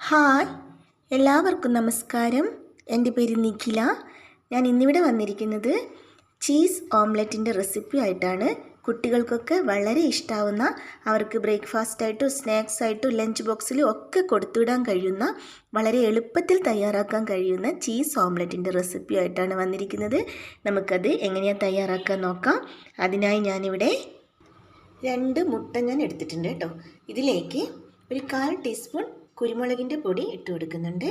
Hi, എല്ലാവർക്കും നമസ്കാരം. എൻ്റെ പേര് നിഖില. ഞാൻ ഇന്നിവിടെ വന്നിരിക്കുന്നത് ചീസ് ഓംലെറ്റിൻ്റെ റെസിപ്പി ആയിട്ടാണ്. കുട്ടികൾക്കൊക്കെ വളരെ ഇഷ്ടമാവുന്ന, അവർക്ക് ബ്രേക്ക്ഫാസ്റ്റായിട്ടും സ്നാക്സായിട്ടും ലഞ്ച് ബോക്സിലും ഒക്കെ കൊടുത്തുവിടാൻ കഴിയുന്ന, വളരെ എളുപ്പത്തിൽ തയ്യാറാക്കാൻ കഴിയുന്ന ചീസ് ഓംലെറ്റിൻ്റെ റെസിപ്പി ആയിട്ടാണ് വന്നിരിക്കുന്നത്. നമുക്കത് എങ്ങനെയാണ് തയ്യാറാക്കാൻ നോക്കാം. അതിനായി ഞാനിവിടെ 2 മുട്ട ഞാൻ എടുത്തിട്ടുണ്ട് കേട്ടോ. ഇതിലേക്ക് ഒരു 1/4 ടീസ്പൂൺ കുരുമുളകിൻ്റെ പൊടി ഇട്ട് കൊടുക്കുന്നുണ്ട്.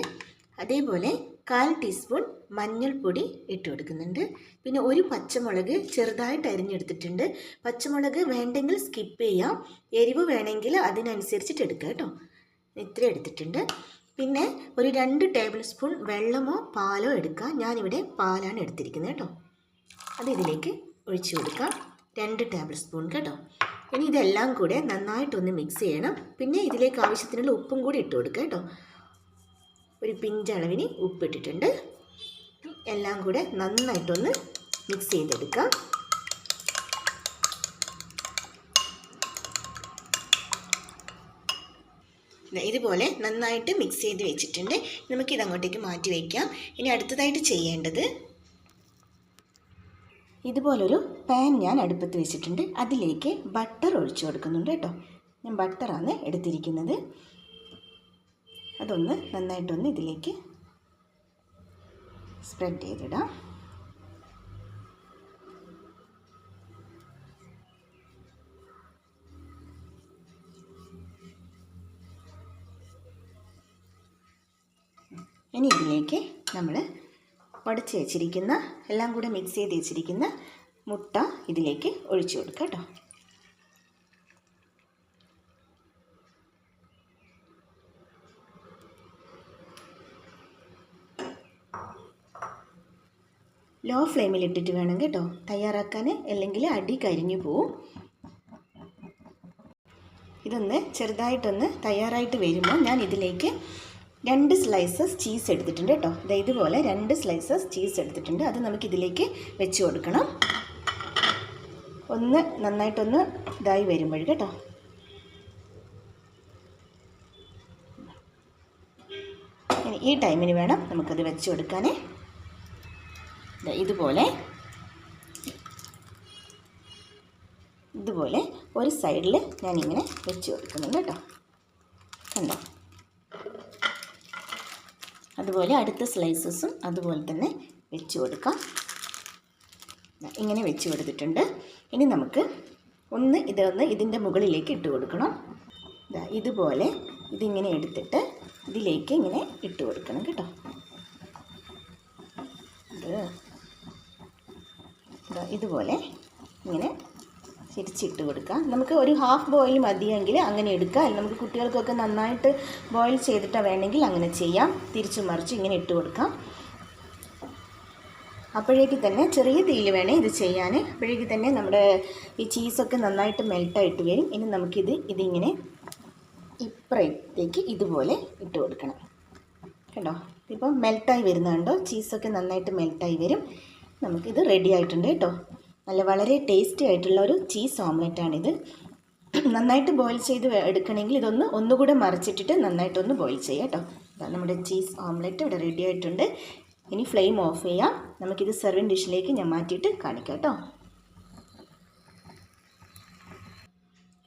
അതേപോലെ 1/4 ടീസ്പൂൺ മഞ്ഞൾപ്പൊടി ഇട്ട് കൊടുക്കുന്നുണ്ട്. പിന്നെ ഒരു പച്ചമുളക് ചെറുതായിട്ട് അരിഞ്ഞെടുത്തിട്ടുണ്ട്. പച്ചമുളക് വേണ്ടെങ്കിൽ സ്കിപ്പ് ചെയ്യാം, എരിവ് വേണമെങ്കിൽ അതിനനുസരിച്ചിട്ട് എടുക്കുക കേട്ടോ. ഇത്ര എടുത്തിട്ടുണ്ട്. പിന്നെ ഒരു 2 ടേബിൾ സ്പൂൺ വെള്ളമോ പാലോ എടുക്കുക. ഞാനിവിടെ പാലാണ് എടുത്തിരിക്കുന്നത് കേട്ടോ. അത് ഇതിലേക്ക് ഒഴിച്ചു കൊടുക്കാം, 2 ടേബിൾ സ്പൂൺ കേട്ടോ. ഇനി ഇതെല്ലാം കൂടെ നന്നായിട്ടൊന്ന് മിക്സ് ചെയ്യണം. പിന്നെ ഇതിലേക്ക് ആവശ്യത്തിനുള്ള ഉപ്പും കൂടി ഇട്ട് കൊടുക്കുക കേട്ടോ. ഒരു പിഞ്ചളവിന് ഉപ്പിട്ടിട്ടുണ്ട്. എല്ലാം കൂടെ നന്നായിട്ടൊന്ന് മിക്സ് ചെയ്തെടുക്കാം. ഇതുപോലെ നന്നായിട്ട് മിക്സ് ചെയ്ത് വെച്ചിട്ടുണ്ട്. നമുക്കിതങ്ങോട്ടേക്ക് മാറ്റി വയ്ക്കാം. ഇനി അടുത്തതായിട്ട് ചെയ്യേണ്ടത്, ഇതുപോലൊരു പാൻ ഞാൻ അടുപ്പത്ത് വെച്ചിട്ടുണ്ട്. അതിലേക്ക് ബട്ടർ ഒഴിച്ചു കൊടുക്കുന്നുണ്ട് കേട്ടോ. ഞാൻ ബട്ടറാണ് എടുത്തിരിക്കുന്നത്. അതൊന്ന് നന്നായിട്ടൊന്ന് ഇതിലേക്ക് സ്പ്രെഡ് ചെയ്തിടാം. ഇനി ഇതിലേക്ക് നമ്മൾ ഉടച്ച് വെച്ചിരിക്കുന്ന, എല്ലാം കൂടെ മിക്സ് ചെയ്ത് വെച്ചിരിക്കുന്ന മുട്ട ഇതിലേക്ക് ഒഴിച്ചു കൊടുക്കുക കേട്ടോ. ലോ ഫ്ലെയിമിൽ ഇട്ടിട്ട് വേണം കേട്ടോ തയ്യാറാക്കാൻ, അല്ലെങ്കിൽ അടി കരിഞ്ഞു പോവും. ഇതൊന്ന് ചെറുതായിട്ടൊന്ന് തയ്യാറായിട്ട് വരുമ്പോൾ ഞാൻ ഇതിലേക്ക് 2 സ്ലൈസസ് ചീസ് എടുത്തിട്ടുണ്ട് കേട്ടോ. ഇതുപോലെ 2 സ്ലൈസസ് ചീസ് എടുത്തിട്ടുണ്ട്. അത് നമുക്കിതിലേക്ക് വെച്ച് കൊടുക്കണം. ഒന്ന് നന്നായിട്ടൊന്ന് ഇതായി വരുമ്പോൾ കേട്ടോ. ഇനി ഈ ടൈമിന് വേണം നമുക്കത് വെച്ച് കൊടുക്കാൻ. ഇതുപോലെ ഒരു സൈഡിൽ ഞാനിങ്ങനെ വെച്ച് കൊടുക്കുന്നുണ്ട് കേട്ടോ. കണ്ടോ? അതുപോലെ അടുത്ത സ്ലൈസസും അതുപോലെ തന്നെ വെച്ച് കൊടുക്കാം. ഇങ്ങനെ വെച്ച് കൊടുത്തിട്ടുണ്ട്. ഇനി നമുക്ക് ഇതിൻ്റെ മുകളിലേക്ക് ഇട്ട് കൊടുക്കണം. ഇതുപോലെ ഇതിങ്ങനെ എടുത്തിട്ട് ഇതിലേക്ക് ഇങ്ങനെ ഇട്ട് കൊടുക്കണം കേട്ടോ. ഇതുപോലെ ഇങ്ങനെ തിരിച്ചിട്ട് കൊടുക്കാം. നമുക്ക് ഒരു ഹാഫ് ബോയിൽ മതിയെങ്കിൽ അങ്ങനെ എടുക്കാം. അല്ലെങ്കിൽ നമുക്ക് കുട്ടികൾക്കൊക്കെ നന്നായിട്ട് ബോയിൽ ചെയ്തിട്ട് വേണമെങ്കിൽ അങ്ങനെ ചെയ്യാം. തിരിച്ചു മറിച്ച് ഇങ്ങനെ ഇട്ട് കൊടുക്കാം. അപ്പോഴേക്ക് തന്നെ ചെറിയ തീയിൽ വേണേ ഇത് ചെയ്യാൻ. അപ്പോഴേക്ക് തന്നെ നമ്മുടെ ഈ ചീസൊക്കെ നന്നായിട്ട് മെൽട്ടായിട്ട് വരും. ഇനി ഇതിങ്ങനെ ഇപ്പുറത്തേക്ക് ഇതുപോലെ ഇട്ട് കൊടുക്കണം കേട്ടോ. ഇപ്പം മെൽട്ടായി വരുന്നുണ്ടോ? ചീസൊക്കെ നന്നായിട്ട് മെൽട്ടായി വരും. നമുക്കിത് റെഡി ആയിട്ടുണ്ട് കേട്ടോ. വളരെ ടേസ്റ്റി ആയിട്ടുള്ള ഒരു ചീസ് ഓംലെറ്റാണിത്. നന്നായിട്ട് ബോയിൽ ചെയ്ത് എടുക്കണമെങ്കിൽ ഒന്നുകൂടെ മറിച്ചിട്ടിട്ട് നന്നായിട്ടൊന്ന് ബോയിൽ ചെയ്യാം കേട്ടോ. നമ്മുടെ ചീസ് ഓംലെറ്റ് ഇവിടെ റെഡി ആയിട്ടുണ്ട്. ഇനി ഫ്ലെയിം ഓഫ് ചെയ്യാം. നമുക്കിത് സെർവിങ് ഡിഷിലേക്ക് ഞാൻ മാറ്റിയിട്ട് കാണിക്കാം കേട്ടോ.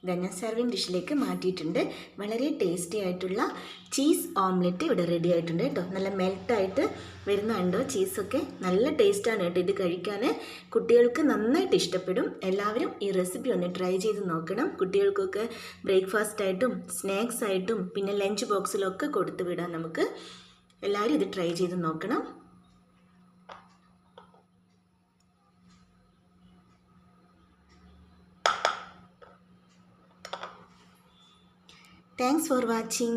ഞാൻ സെർവിങ് ഡിഷിലേക്ക് മാറ്റിയിട്ടുണ്ട്. വളരെ ടേസ്റ്റി ആയിട്ടുള്ള ചീസ് ഓംലെറ്റ് ഇവിടെ റെഡി ആയിട്ടുണ്ട് കേട്ടോ. നല്ല മെൽട്ടായിട്ട് വരുന്നുണ്ടോ? ചീസൊക്കെ നല്ല ടേസ്റ്റാണ് കേട്ടോ ഇത് കഴിക്കാൻ. കുട്ടികൾക്ക് നന്നായിട്ട് ഇഷ്ടപ്പെടും. എല്ലാവരും ഈ റെസിപ്പി ഒന്ന് ട്രൈ ചെയ്ത് നോക്കണം. കുട്ടികൾക്കൊക്കെ ബ്രേക്ക്ഫാസ്റ്റായിട്ടും സ്നാക്സ് ആയിട്ടും പിന്നെ ലഞ്ച് ബോക്സിലൊക്കെ കൊടുത്തു വിടാം നമുക്ക്. എല്ലാവരും ഇത് ട്രൈ ചെയ്ത് നോക്കണം. Thanks for watching.